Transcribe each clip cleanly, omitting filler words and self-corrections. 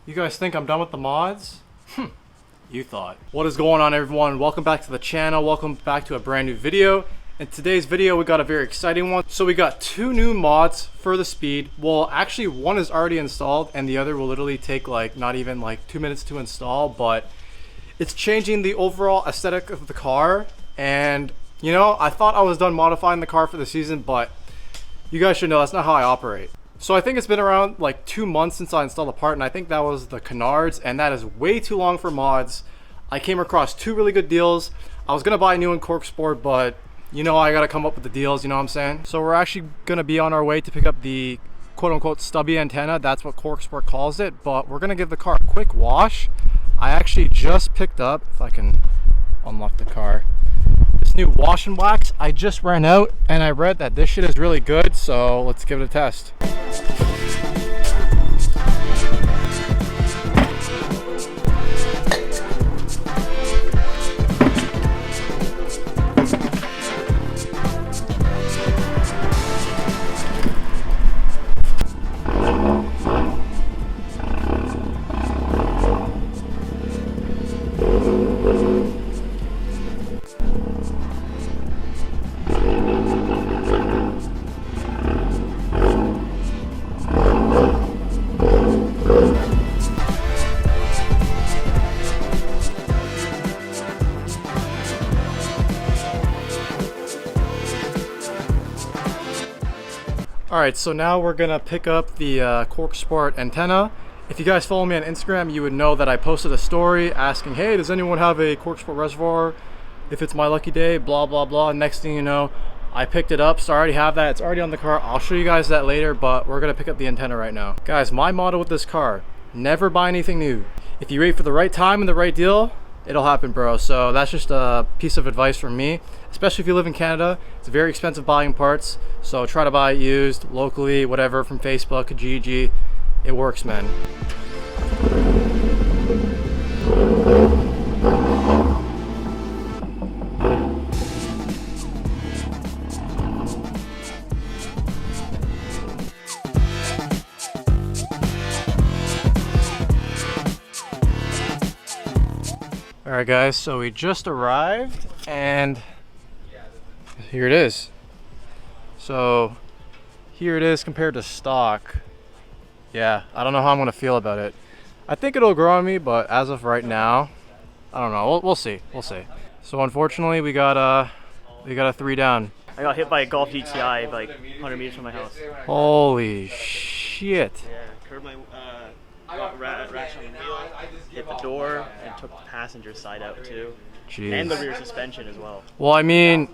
You guys think I'm done with the mods? You thought. What is going on, everyone? Welcome back to the channel. Welcome back to a brand new video. In today's video, we got a very exciting one. So we got two new mods for the Speed. Well, actually one is already installed and the other will literally take like not even like 2 minutes to install, but it's changing the overall aesthetic of the car. And you know, I thought I was done modifying the car for the season, but you guys should know that's not how I operate. So I think it's been around like 2 months since I installed the part, and I think that was the canards, and that is way too long for mods. I came across two really good deals. I was gonna buy a new one, Corksport, but you know, I gotta come up with the deals, you know what I'm saying? So we're actually gonna be on our way to pick up the quote-unquote stubby antenna. That's what Corksport calls it, but we're gonna give the car a quick wash. I actually just picked up, if I can unlock the car, this new wash and wax. I just ran out and I read that this shit is really good, so let's give it a test. Alright, so now we're gonna pick up the Corksport antenna. If you guys follow me on Instagram, you would know that I posted a story asking, hey, does anyone have a Corksport Reservoir? If it's my lucky day, blah blah blah. Next thing you know, I picked it up, so I already have that. It's already on the car. I'll show you guys that later, but we're gonna pick up the antenna right now. Guys, my motto with this car, never buy anything new. If you wait for the right time and the right deal, it'll happen, bro. So that's just a piece of advice from me, especially if you live in Canada. It's very expensive buying parts, so try to buy it used locally, whatever, from Facebook, GG. It works, man. Alright guys, so we just arrived and here it is. So here it is compared to stock. Yeah, I don't know how I'm gonna feel about it. I think it'll grow on me, but as of right now, I don't know. We'll see. We'll see. So unfortunately, we got a 3 down. I got hit by a Golf GTI like 100 meters from my house. Holy shit! Yeah, curved my got rash on the wheel, hit the door, and took the passenger side out too. Jeez. And the rear suspension as well. Well, I mean,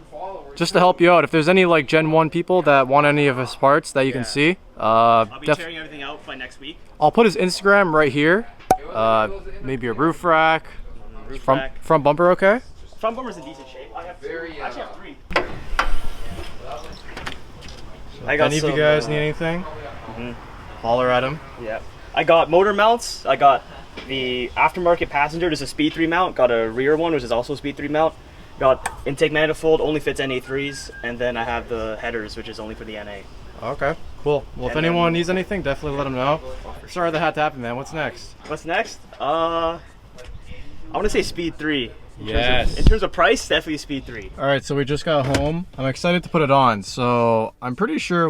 just to help you out, if there's any like Gen 1 people that want any of his parts that you can see, I'll be tearing everything out by next week. I'll put his Instagram right here. Maybe a roof rack, front bumper, okay? Front bumper's in decent shape. I actually have 3. So if any of you guys need anything, holler at him. Yeah. I got motor mounts. I got the aftermarket passenger. There's a Speed 3 mount. Got a rear one, which is also a Speed 3 mount. Got intake manifold, only fits NA3s. And then I have the headers, which is only for the NA. Okay, cool. Well, if anyone needs anything, definitely let them know. Sorry that had to happen, man. What's next? What's next? I want to say Speed 3. Yes. In terms of price, definitely Speed 3. All right, so we just got home. I'm excited to put it on. So I'm pretty sure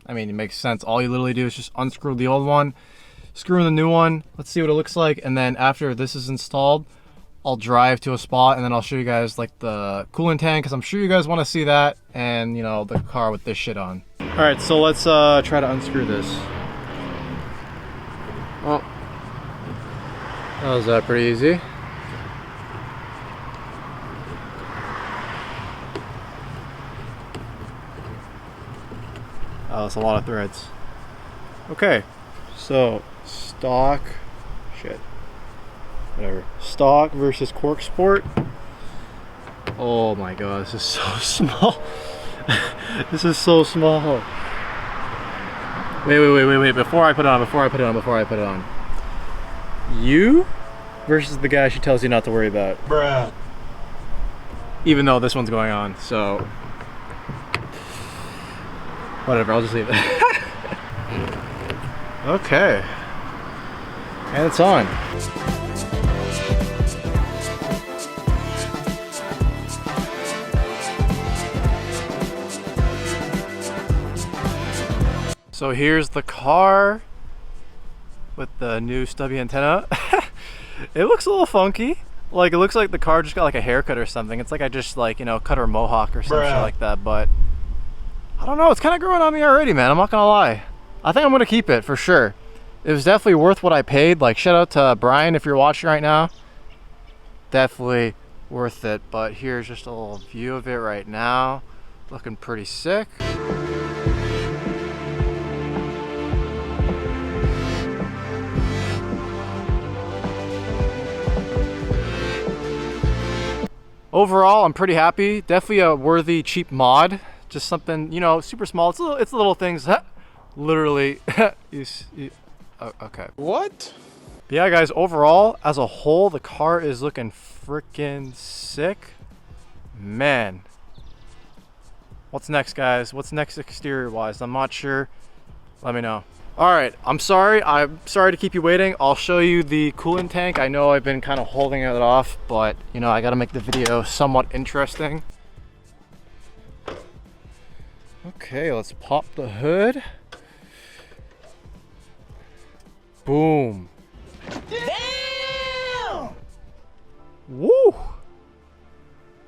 I mean, it makes sense. All you literally do is just unscrew the old one, screw in the new one. Let's see what it looks like. And then after this is installed, I'll drive to a spot and then I'll show you guys like the coolant tank, because I'm sure you guys want to see that, and you know, the car with this shit on. All right, so let's try to unscrew this. Oh, that was pretty easy. Oh, that's a lot of threads. Okay, so stock versus Corksport. Oh my god, this is so small. This is so small. Wait, before I put it on. You versus the guy she tells you not to worry about. Bruh. Even though this one's going on, so whatever, I'll just leave it. Okay. And it's on. So here's the car with the new stubby antenna. It looks a little funky. Like, it looks like the car just got like a haircut or something. It's like I just, like, you know, cut her mohawk or some shit like that. But I don't know, it's kind of growing on me already, man. I'm not gonna lie. I think I'm gonna keep it for sure. It was definitely worth what I paid. Like, shout out to Brian if you're watching right now. Definitely worth it. But here's just a little view of it right now. Looking pretty sick. Overall, I'm pretty happy. Definitely a worthy cheap mod. Just something, you know, super small. It's little things. Literally. Okay. What? But yeah, guys, overall, as a whole, the car is looking freaking sick. Man. What's next, guys? What's next exterior-wise? I'm not sure. Let me know. Alright, I'm sorry to keep you waiting. I'll show you the coolant tank. I know I've been kind of holding it off, but you know, I gotta make the video somewhat interesting. Okay, let's pop the hood. Boom. Damn! Woo!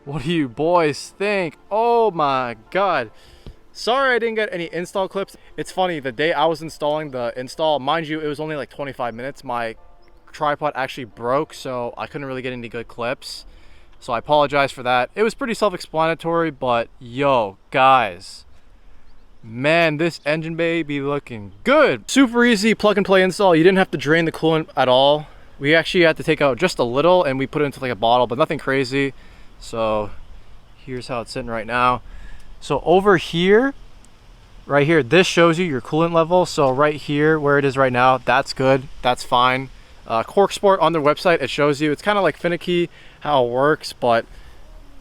What do you boys think? Oh my god. Sorry I didn't get any install clips. It's funny, the day I was installing the install, mind you, it was only like 25 minutes. My tripod actually broke, so I couldn't really get any good clips. So I apologize for that. It was pretty self-explanatory, but yo, guys. Man, this engine bay be looking good. Super easy plug and play install. You didn't have to drain the coolant at all. We actually had to take out just a little and we put it into like a bottle, but nothing crazy. So here's how it's sitting right now. So over here, right here, this shows you your coolant level. So right here, where it is right now, that's good, that's fine. Corksport on their website, it shows you. It's kind of like finicky how it works, but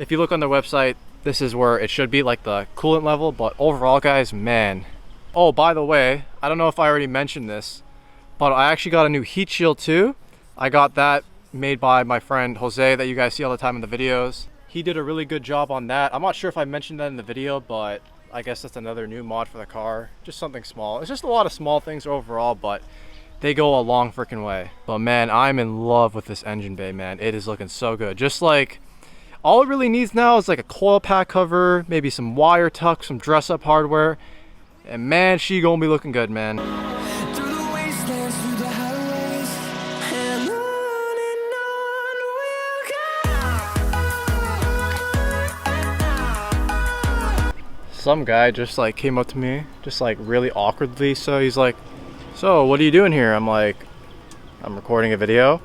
if you look on their website, this is where it should be, like the coolant level. But overall, guys, man. Oh, by the way, I don't know if I already mentioned this, but I actually got a new heat shield too. I got that made by my friend Jose that you guys see all the time in the videos. He did a really good job on that. I'm not sure if I mentioned that in the video, but I guess that's another new mod for the car. Just something small. It's just a lot of small things overall, but they go a long freaking way. But man, I'm in love with this engine bay, man. It is looking so good. Just like, all it really needs now is like a coil pack cover, maybe some wire tuck, some dress up hardware. And man, she gonna be looking good, man. Some guy just like came up to me, just like really awkwardly. So he's like, so what are you doing here? I'm like, I'm recording a video.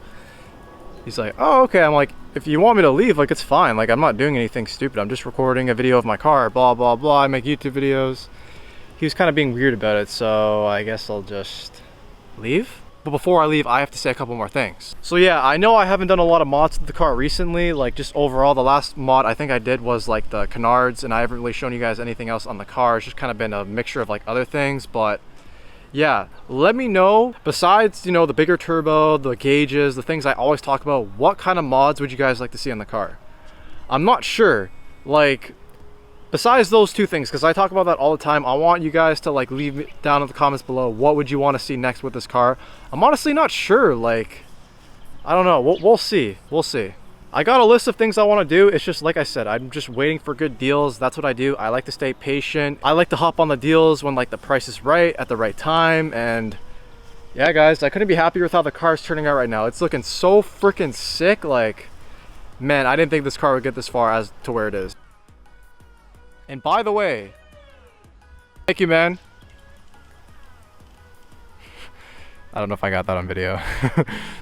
He's like, oh, okay. I'm like, if you want me to leave, like, it's fine. Like, I'm not doing anything stupid. I'm just recording a video of my car, blah, blah, blah. I make YouTube videos. He was kind of being weird about it. So I guess I'll just leave. But before I leave, I have to say a couple more things. So yeah, I know I haven't done a lot of mods to the car recently, like just overall. The last mod I think I did was like the canards, and I haven't really shown you guys anything else on the car. It's just kind of been a mixture of like other things. But yeah, let me know, besides, you know, the bigger turbo, the gauges, the things I always talk about, what kind of mods would you guys like to see on the car? I'm not sure, like, besides those two things, because I talk about that all the time. I want you guys to like leave down in the comments below what would you want to see next with this car. I'm honestly not sure. Like, I don't know. We'll see. We'll see. I got a list of things I want to do. It's just like I said, I'm just waiting for good deals. That's what I do. I like to stay patient. I like to hop on the deals when like the price is right at the right time. And yeah, guys, I couldn't be happier with how the car's turning out right now. It's looking so freaking sick. Like, man, I didn't think this car would get this far as to where it is. And by the way, thank you, man. I don't know if I got that on video.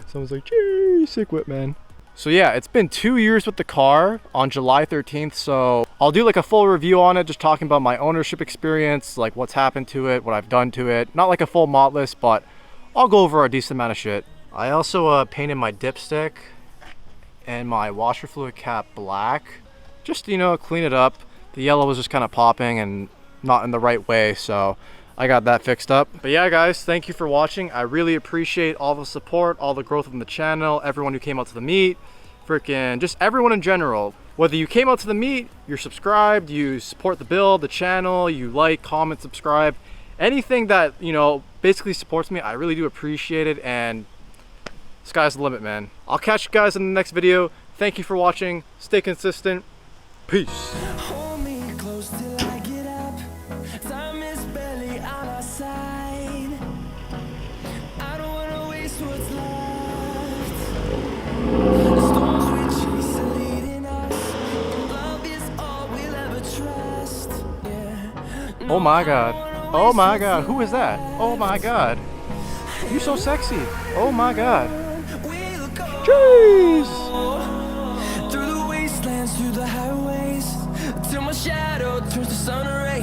Someone's like, gee, sick whip, man. So yeah, it's been 2 years with the car on July 13th. So I'll do like a full review on it, just talking about my ownership experience, like what's happened to it, what I've done to it. Not like a full mod list, but I'll go over a decent amount of shit. I also painted my dipstick and my washer fluid cap black, just, you know, clean it up. The yellow was just kind of popping and not in the right way, so I got that fixed up. But yeah, guys, thank you for watching. I really appreciate all the support, all the growth in the channel, everyone who came out to the meet, freaking just everyone in general. Whether you came out to the meet, you're subscribed, you support the build, the channel, you like, comment, subscribe, anything that, you know, basically supports me, I really do appreciate it, and sky's the limit, man. I'll catch you guys in the next video. Thank you for watching. Stay consistent. Peace. Hold me close till I get up. Time is barely on our side. I don't wanna waste what's left. The storms we chase are leading us. Love is all we'll ever trust. Yeah. Oh my god. Oh my god. Who is that? Oh my god. You're so sexy. Oh my god. We'll go Jeez. through the wastelands, through the highways, till my shadow turns to sun rays.